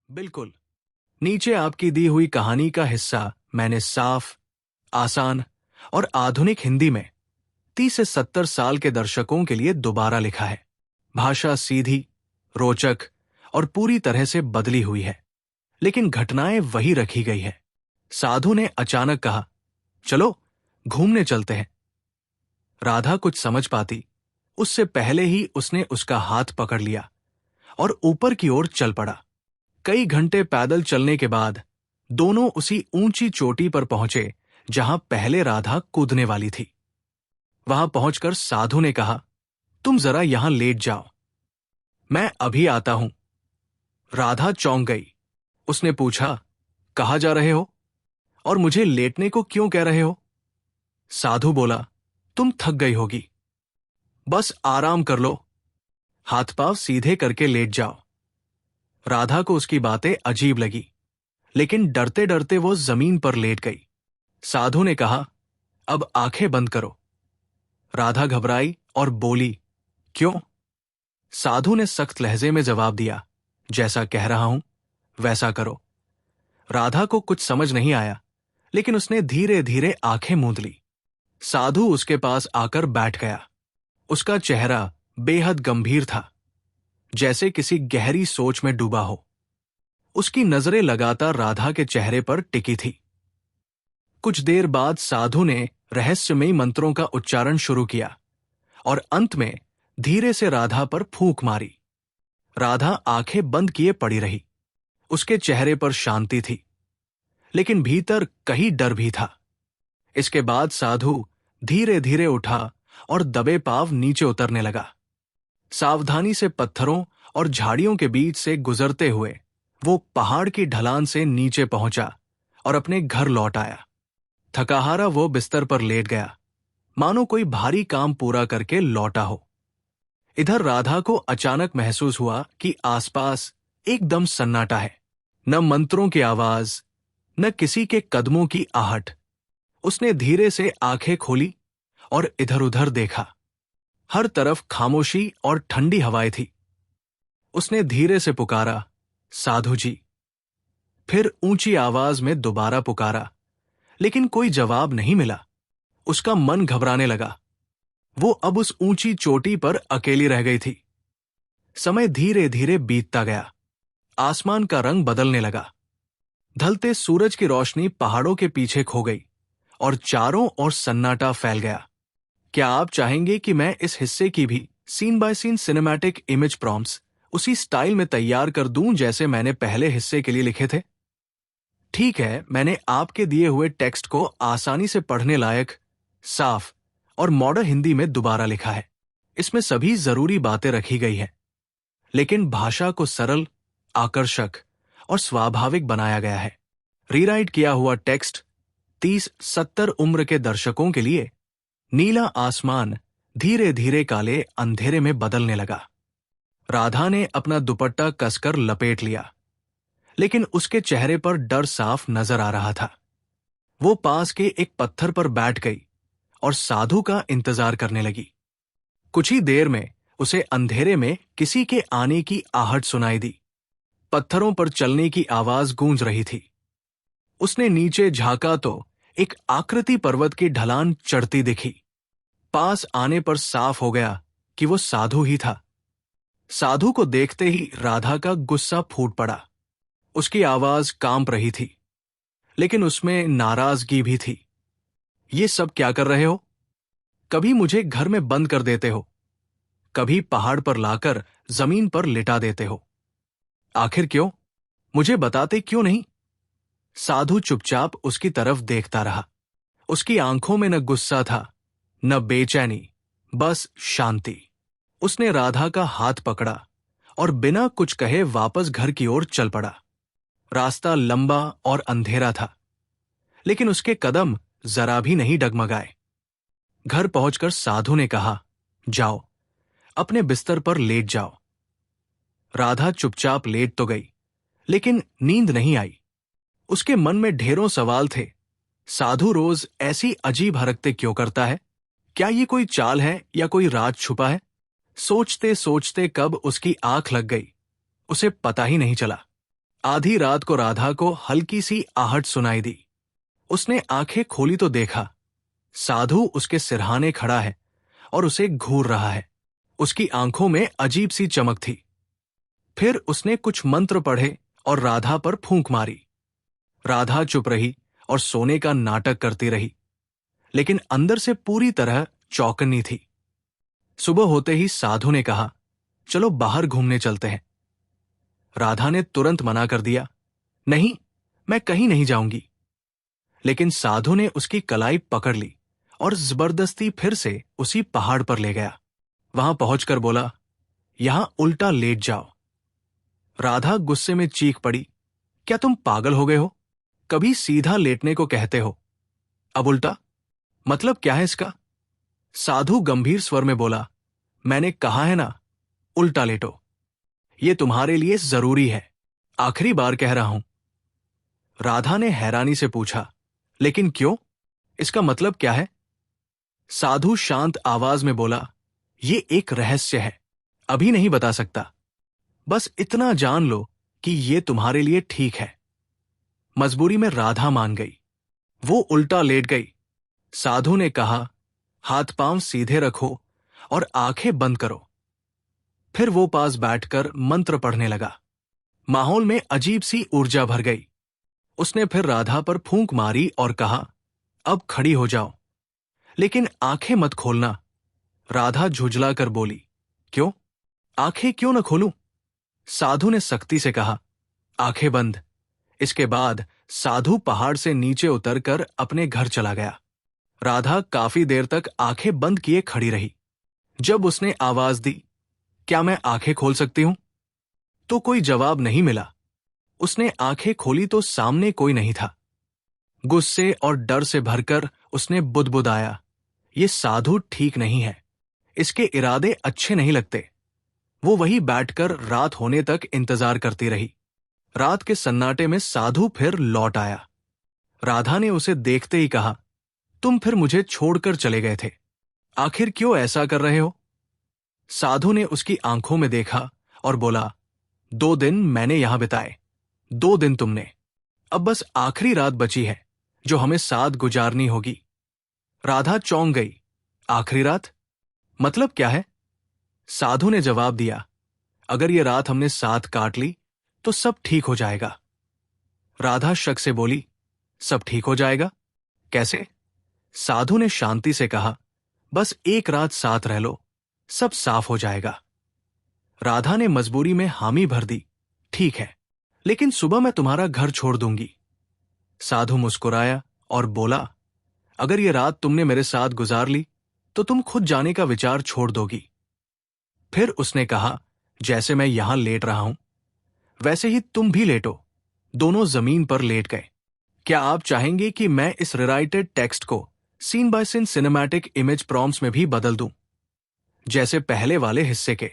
बिल्कुल। नीचे आपकी दी हुई कहानी का हिस्सा मैंने साफ, आसान और आधुनिक हिंदी में 30 से 70 साल के दर्शकों के लिए दोबारा लिखा है। भाषा सीधी, रोचक और पूरी तरह से बदली हुई है, लेकिन घटनाएं वही रखी गई है। साधु ने अचानक कहा, चलो घूमने चलते हैं। राधा कुछ समझ पाती उससे पहले ही उसने उसका हाथ पकड़ लिया और ऊपर की ओर चल पड़ा। कई घंटे पैदल चलने के बाद दोनों उसी ऊंची चोटी पर पहुंचे जहां पहले राधा कूदने वाली थी। वहां पहुंचकर साधु ने कहा, तुम जरा यहां लेट जाओ, मैं अभी आता हूं। राधा चौंक गई। उसने पूछा, कहाँ जा रहे हो और मुझे लेटने को क्यों कह रहे हो? साधु बोला, तुम थक गई होगी, बस आराम कर लो, हाथ पांव सीधे करके लेट जाओ। राधा को उसकी बातें अजीब लगी, लेकिन डरते डरते वो जमीन पर लेट गई। साधु ने कहा, अब आंखें बंद करो। राधा घबराई और बोली, क्यों? साधु ने सख्त लहजे में जवाब दिया, जैसा कह रहा हूं वैसा करो। राधा को कुछ समझ नहीं आया, लेकिन उसने धीरे धीरे आंखें मूंद ली। साधु उसके पास आकर बैठ गया। उसका चेहरा बेहद गंभीर था, जैसे किसी गहरी सोच में डूबा हो। उसकी नजरें लगातार राधा के चेहरे पर टिकी थी। कुछ देर बाद साधु ने रहस्यमयी मंत्रों का उच्चारण शुरू किया और अंत में धीरे से राधा पर फूंक मारी। राधा आंखें बंद किए पड़ी रही। उसके चेहरे पर शांति थी, लेकिन भीतर कहीं डर भी था। इसके बाद साधु धीरे धीरे उठा और दबे पांव नीचे उतरने लगा। सावधानी से पत्थरों और झाड़ियों के बीच से गुजरते हुए वो पहाड़ की ढलान से नीचे पहुंचा और अपने घर लौट आया। थकाहारा वो बिस्तर पर लेट गया, मानो कोई भारी काम पूरा करके लौटा हो। इधर राधा को अचानक महसूस हुआ कि आसपास एकदम सन्नाटा है। न मंत्रों की आवाज, न किसी के कदमों की आहट। उसने धीरे से आंखें खोली और इधर उधर देखा। हर तरफ खामोशी और ठंडी हवाएं थी। उसने धीरे से पुकारा, साधु जी। फिर ऊंची आवाज में दोबारा पुकारा, लेकिन कोई जवाब नहीं मिला। उसका मन घबराने लगा। वो अब उस ऊंची चोटी पर अकेली रह गई थी। समय धीरे धीरे बीतता गया। आसमान का रंग बदलने लगा। ढलते सूरज की रोशनी पहाड़ों के पीछे खो गई और चारों ओर सन्नाटा फैल गया। क्या आप चाहेंगे कि मैं इस हिस्से की भी scene by scene cinematic image prompts उसी स्टाइल में तैयार कर दूं जैसे मैंने पहले हिस्से के लिए लिखे थे? ठीक है, मैंने आपके दिए हुए टेक्स्ट को आसानी से पढ़ने लायक, साफ और मॉडर्न हिंदी में दोबारा लिखा है। इसमें सभी जरूरी बातें रखी गई हैं, लेकिन भाषा को सरल, आकर्षक और स्वाभाविक बनाया गया है। रीराइट किया हुआ टेक्स्ट 30-70 उम्र के दर्शकों के लिए। नीला आसमान धीरे धीरे काले अंधेरे में बदलने लगा। राधा ने अपना दुपट्टा कसकर लपेट लिया, लेकिन उसके चेहरे पर डर साफ नजर आ रहा था। वो पास के एक पत्थर पर बैठ गई और साधु का इंतजार करने लगी। कुछ ही देर में उसे अंधेरे में किसी के आने की आहट सुनाई दी। पत्थरों पर चलने की आवाज गूंज रही थी। उसने नीचे झांका तो एक आकृति पर्वत की ढलान चढ़ती दिखी। पास आने पर साफ हो गया कि वो साधु ही था। साधु को देखते ही राधा का गुस्सा फूट पड़ा। उसकी आवाज कांप रही थी, लेकिन उसमें नाराजगी भी थी। ये सब क्या कर रहे हो? कभी मुझे घर में बंद कर देते हो, कभी पहाड़ पर लाकर जमीन पर लिटा देते हो। आखिर क्यों? मुझे बताते क्यों नहीं? साधु चुपचाप उसकी तरफ देखता रहा। उसकी आंखों में न गुस्सा था, न बेचैनी, बस शांति। उसने राधा का हाथ पकड़ा और बिना कुछ कहे वापस घर की ओर चल पड़ा। रास्ता लंबा और अंधेरा था, लेकिन उसके कदम जरा भी नहीं डगमगाए। घर पहुंचकर साधु ने कहा, जाओ, अपने बिस्तर पर लेट जाओ। राधा चुपचाप लेट तो गई, लेकिन नींद नहीं आई। उसके मन में ढेरों सवाल थे। साधु रोज ऐसी अजीब हरकतें क्यों करता है? क्या ये कोई चाल है या कोई राज छुपा है? सोचते सोचते कब उसकी आंख लग गई, उसे पता ही नहीं चला। आधी रात को राधा को हल्की सी आहट सुनाई दी। उसने आंखें खोली तो देखा साधु उसके सिरहाने खड़ा है और उसे घूर रहा है। उसकी आंखों में अजीब सी चमक थी। फिर उसने कुछ मंत्र पढ़े और राधा पर फूंक मारी। राधा चुप रही और सोने का नाटक करती रही, लेकिन अंदर से पूरी तरह चौकन्नी थी। सुबह होते ही साधु ने कहा, चलो बाहर घूमने चलते हैं। राधा ने तुरंत मना कर दिया, नहीं, मैं कहीं नहीं जाऊंगी। लेकिन साधु ने उसकी कलाई पकड़ ली और जबरदस्ती फिर से उसी पहाड़ पर ले गया। वहां पहुंचकर बोला, यहां उल्टा लेट जाओ। राधा गुस्से में चीख पड़ी, क्या तुम पागल हो गए हो? कभी सीधा लेटने को कहते हो, अब उल्टा? मतलब क्या है इसका? साधु गंभीर स्वर में बोला, मैंने कहा है ना, उल्टा लेटो। ये तुम्हारे लिए जरूरी है, आखिरी बार कह रहा हूं। राधा ने हैरानी से पूछा, लेकिन क्यों? इसका मतलब क्या है? साधु शांत आवाज में बोला, ये एक रहस्य है, अभी नहीं बता सकता। बस इतना जान लो कि ये तुम्हारे लिए ठीक है। मजबूरी में राधा मान गई। वो उल्टा लेट गई। साधु ने कहा, हाथ पांव सीधे रखो और आंखें बंद करो। फिर वो पास बैठकर मंत्र पढ़ने लगा। माहौल में अजीब सी ऊर्जा भर गई। उसने फिर राधा पर फूंक मारी और कहा, अब खड़ी हो जाओ, लेकिन आंखें मत खोलना। राधा झुंझलाकर बोली, क्यों? आंखें क्यों न खोलूं? साधु ने सख्ती से कहा, आंखें बंद। इसके बाद साधु पहाड़ से नीचे उतरकर अपने घर चला गया। राधा काफी देर तक आंखें बंद किए खड़ी रही। जब उसने आवाज दी, क्या मैं आंखें खोल सकती हूं? तो कोई जवाब नहीं मिला। उसने आंखें खोली तो सामने कोई नहीं था। गुस्से और डर से भरकर उसने बुदबुदाया, ये साधु ठीक नहीं है, इसके इरादे अच्छे नहीं लगते। वो वहीं बैठकर रात होने तक इंतजार करती रही। रात के सन्नाटे में साधु फिर लौट आया। राधा ने उसे देखते ही कहा, तुम फिर मुझे छोड़कर चले गए थे, आखिर क्यों ऐसा कर रहे हो? साधु ने उसकी आंखों में देखा और बोला, 2 दिन मैंने यहां बिताए, 2 दिन तुमने। अब बस आखिरी रात बची है जो हमें साथ गुजारनी होगी। राधा चौंक गई। आखिरी रात? मतलब क्या है? साधु ने जवाब दिया, अगर ये रात हमने साथ काट ली तो सब ठीक हो जाएगा। राधा शक से बोली, सब ठीक हो जाएगा? कैसे? साधु ने शांति से कहा, बस एक रात साथ रह लो, सब साफ हो जाएगा। राधा ने मजबूरी में हामी भर दी, ठीक है, लेकिन सुबह मैं तुम्हारा घर छोड़ दूंगी। साधु मुस्कुराया और बोला, अगर ये रात तुमने मेरे साथ गुजार ली तो तुम खुद जाने का विचार छोड़ दोगी। फिर उसने कहा, जैसे मैं यहां लेट रहा हूं वैसे ही तुम भी लेटो। दोनों जमीन पर लेट गए। क्या आप चाहेंगे कि मैं इस रिराइटेड टेक्स्ट को scene by scene cinematic image prompts में भी बदल दूं, जैसे पहले वाले हिस्से के?